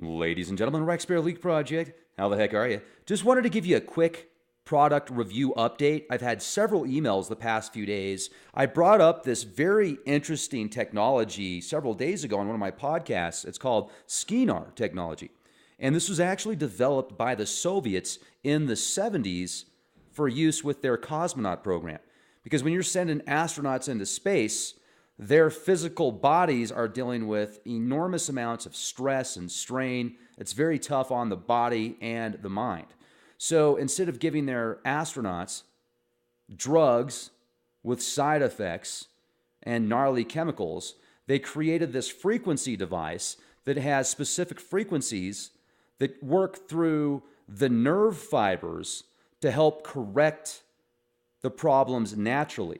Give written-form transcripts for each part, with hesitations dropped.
Ladies and gentlemen, Rex Bear League Project. How the heck are you? Just wanted to give you a quick product review update. I've had several emails the past few days. I brought up this very interesting technology several days ago on one of my podcasts. It's called Skinar technology. And this was actually developed by the Soviets in the 70s for use with their cosmonaut program. Because when you're sending astronauts into space, their physical bodies are dealing with enormous amounts of stress and strain. It's very tough on the body and the mind. So instead of giving their astronauts drugs with side effects and gnarly chemicals, they created this frequency device that has specific frequencies that work through the nerve fibers to help correct the problems naturally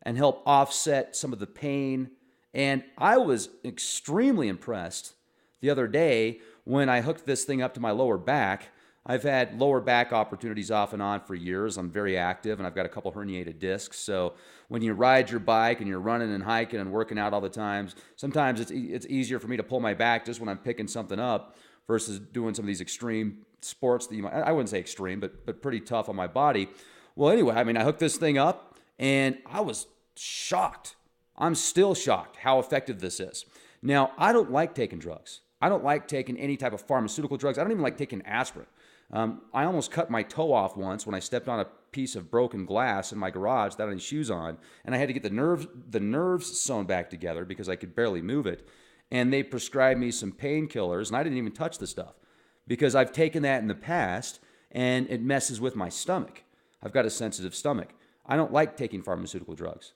and help offset some of the pain. And I was extremely impressed the other day when I hooked this thing up to my lower back. I've had lower back opportunities off and on for years. I'm very active, and I've got a couple herniated discs. So when you ride your bike and you're running and hiking and working out all the time, sometimes it's easier for me to pull my back just when I'm picking something up versus doing some of these extreme sports that I wouldn't say extreme, but pretty tough on my body. Well, anyway, I hooked this thing up, and I was shocked. I'm still shocked how effective this is. Now, I don't like taking drugs. I don't like taking any type of pharmaceutical drugs. I don't even like taking aspirin. I almost cut my toe off once when I stepped on a piece of broken glass in my garage without any shoes on, and I had to get the nerves sewn back together because I could barely move it. And they prescribed me some painkillers, and I didn't even touch the stuff because I've taken that in the past, and it messes with my stomach. I've got a sensitive stomach. I don't like taking pharmaceutical drugs.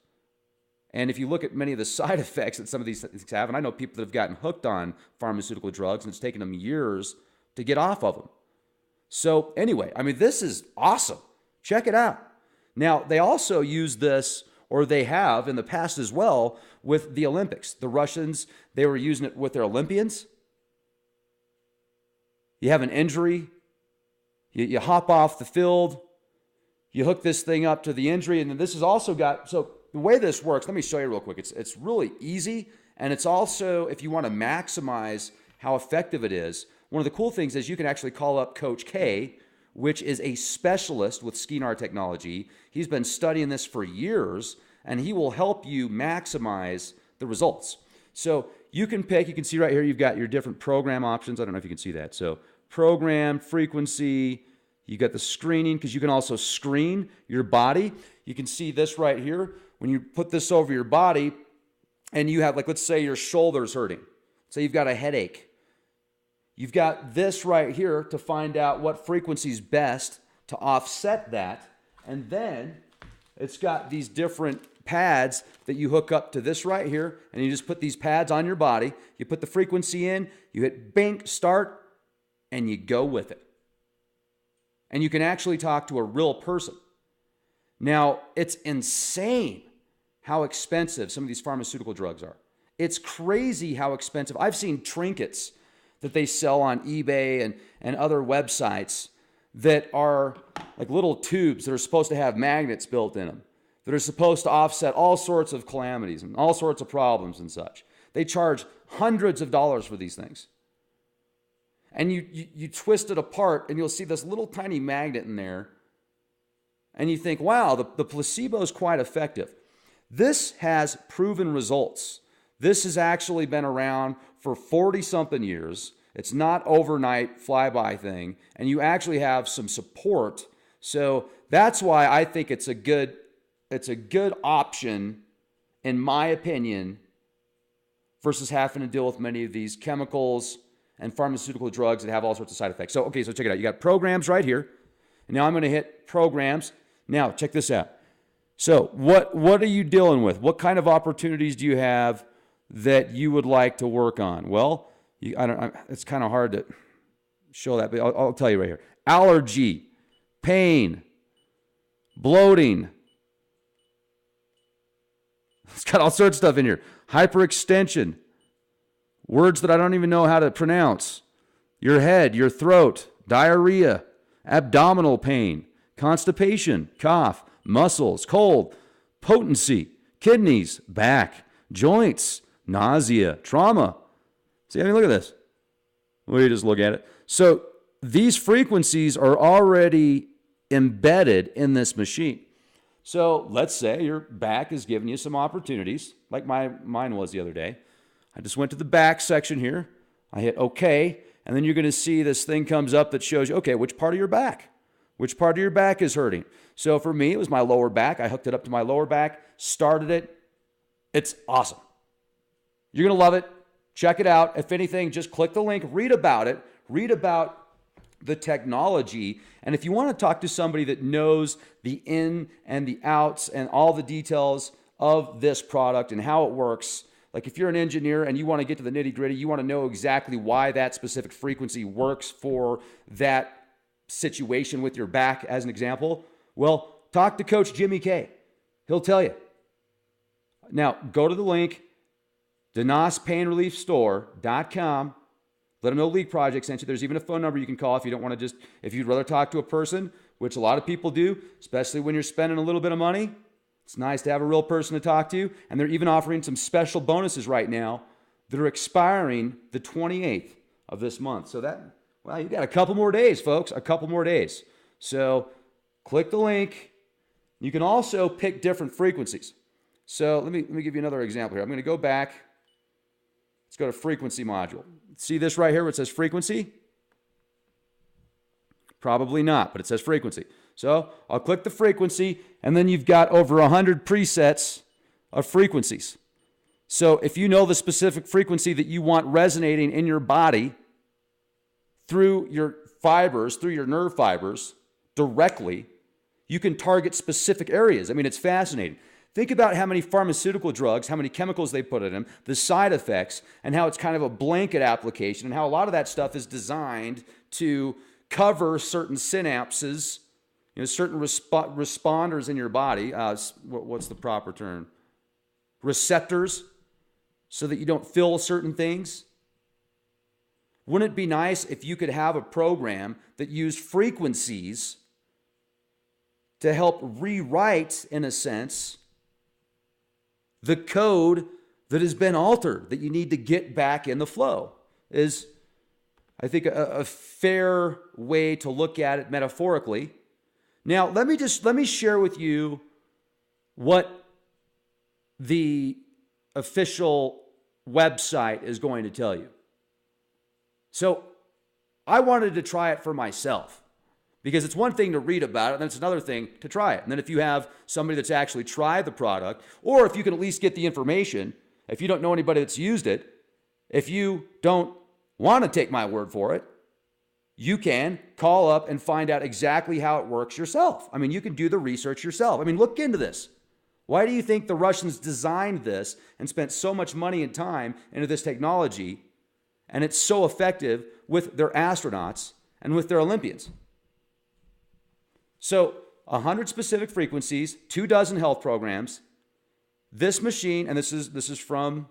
And if you look at many of the side effects that some of these things have, and I know people that have gotten hooked on pharmaceutical drugs, and it's taken them years to get off of them. So anyway, this is awesome. Check it out. Now, they also use this, or they have in the past as well, with the Olympics. The Russians, they were using it with their Olympians. You have an injury, you hop off the field, you hook this thing up to the injury, and then this has also got, so the way this works, let me show you real quick. It's really easy, and it's also, if you want to maximize how effective it is, one of the cool things is you can actually call up Coach K, which is a specialist with Skinar technology. He's been studying this for years, and he will help you maximize the results. So you can pick, you can see right here, you've got your different program options. I don't know if you can see that. So program, frequency, you got the screening, because you can also screen your body. You can see this right here. When you put this over your body and you have, like, let's say your shoulder's hurting. Say you've got a headache. You've got this right here to find out what frequency is best to offset that. And then it's got these different pads that you hook up to this right here. And you just put these pads on your body. You put the frequency in, you hit bink, start, and you go with it. And you can actually talk to a real person. Now, it's insane how expensive some of these pharmaceutical drugs are. It's crazy how expensive. I've seen trinkets that they sell on eBay and other websites that are like little tubes that are supposed to have magnets built in them, that are supposed to offset all sorts of calamities and all sorts of problems and such. They charge hundreds of dollars for these things. And you twist it apart, and you'll see this little tiny magnet in there, and you think, wow, the placebo is quite effective. This has proven results. This has actually been around for 40-something years. It's not overnight flyby thing, and you actually have some support. So that's why I think it's a good option, in my opinion, versus having to deal with many of these chemicals and pharmaceutical drugs that have all sorts of side effects. So check it out. You got programs right here. And now I'm going to hit programs. Now, check this out. So what are you dealing with? What kind of opportunities do you have that you would like to work on? Well, it's kind of hard to show that, but I'll tell you right here. Allergy, pain, bloating. It's got all sorts of stuff in here. Hyperextension. Words that I don't even know how to pronounce. Your head, your throat, diarrhea, abdominal pain, constipation, cough, muscles, cold, potency, kidneys, back, joints, nausea, trauma. See, look at this. We just look at it. So these frequencies are already embedded in this machine. So let's say your back is giving you some opportunities, like mine was the other day. I just went to the back section here. I hit OK, and then you're going to see this thing comes up that shows you, okay, which part of your back? Which part of your back is hurting? So for me, it was my lower back. I hooked it up to my lower back, started it. It's awesome. You're going to love it. Check it out. If anything, just click the link, read about it, read about the technology. And if you want to talk to somebody that knows the in and the outs and all the details of this product and how it works, like if you're an engineer and you want to get to the nitty gritty, you want to know exactly why that specific frequency works for that situation with your back, as an example, well, talk to Coach Jimmy K. He'll tell you. Now, go to the link, DenasPainReliefStore.com. Let them know League Project sent you. There's even a phone number you can call if you don't want to if you'd rather talk to a person, which a lot of people do, especially when you're spending a little bit of money. It's nice to have a real person to talk to. And they're even offering some special bonuses right now that are expiring the 28th of this month. So well, you got a couple more days, folks, a couple more days. So click the link. You can also pick different frequencies. So let me give you another example here. I'm going to go back. Let's go to frequency module. See this right here where it says frequency? Probably not, but it says frequency. So I'll click the frequency, and then you've got over 100 presets of frequencies. So if you know the specific frequency that you want resonating in your body through your fibers, through your nerve fibers directly, you can target specific areas. I mean, it's fascinating. Think about how many pharmaceutical drugs, how many chemicals they put in them, the side effects, and how it's kind of a blanket application, and how a lot of that stuff is designed to cover certain synapses, certain responders in your body. What's the proper term? Receptors, so that you don't feel certain things. Wouldn't it be nice if you could have a program that used frequencies to help rewrite, in a sense, the code that has been altered, that you need to get back in the flow? Is, I think, a fair way to look at it metaphorically. Now, let me share with you what the official website is going to tell you. So I wanted to try it for myself, because it's one thing to read about it, and then it's another thing to try it. And then if you have somebody that's actually tried the product, or if you can at least get the information, if you don't know anybody that's used it, if you don't want to take my word for it, you can call up and find out exactly how it works yourself. I mean, you can do the research yourself. I mean, look into this. Why do you think the Russians designed this and spent so much money and time into this technology, and it's so effective with their astronauts and with their Olympians? So 100 specific frequencies, 24 health programs. This machine, and this is from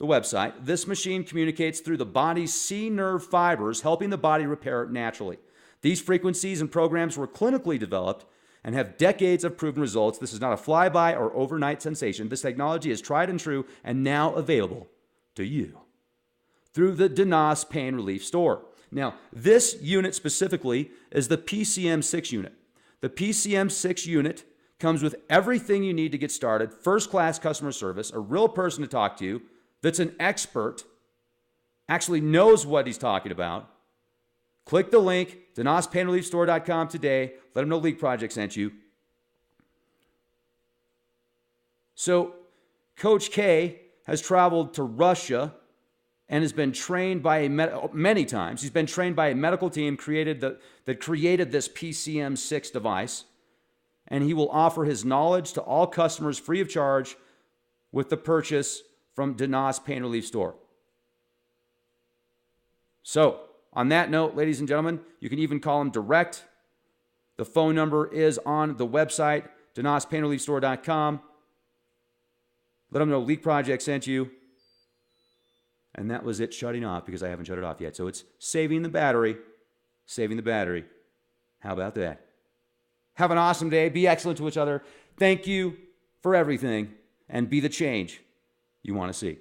the website, this machine communicates through the body's C nerve fibers, helping the body repair it naturally. These frequencies and programs were clinically developed and have decades of proven results. This is not a flyby or overnight sensation. This technology is tried and true and now available to you through the Denas Pain Relief Store. Now, this unit specifically is the PCM6 unit. The PCM6 unit comes with everything you need to get started, first-class customer service, a real person to talk to that's an expert, actually knows what he's talking about. Click the link, DenasPainReliefStore.com today. Let them know League Project sent you. So Coach K has traveled to Russia and has been trained by many times. He's been trained by a medical team that created this PCM6 device, and he will offer his knowledge to all customers free of charge with the purchase from Denas Pain Relief Store. So, on that note, ladies and gentlemen, you can even call him direct. The phone number is on the website, DenasPainReliefStore.com. Let them know League Project sent you. And that was it shutting off, because I haven't shut it off yet. So it's saving the battery. Saving the battery. How about that? Have an awesome day. Be excellent to each other. Thank you for everything. And be the change you want to see.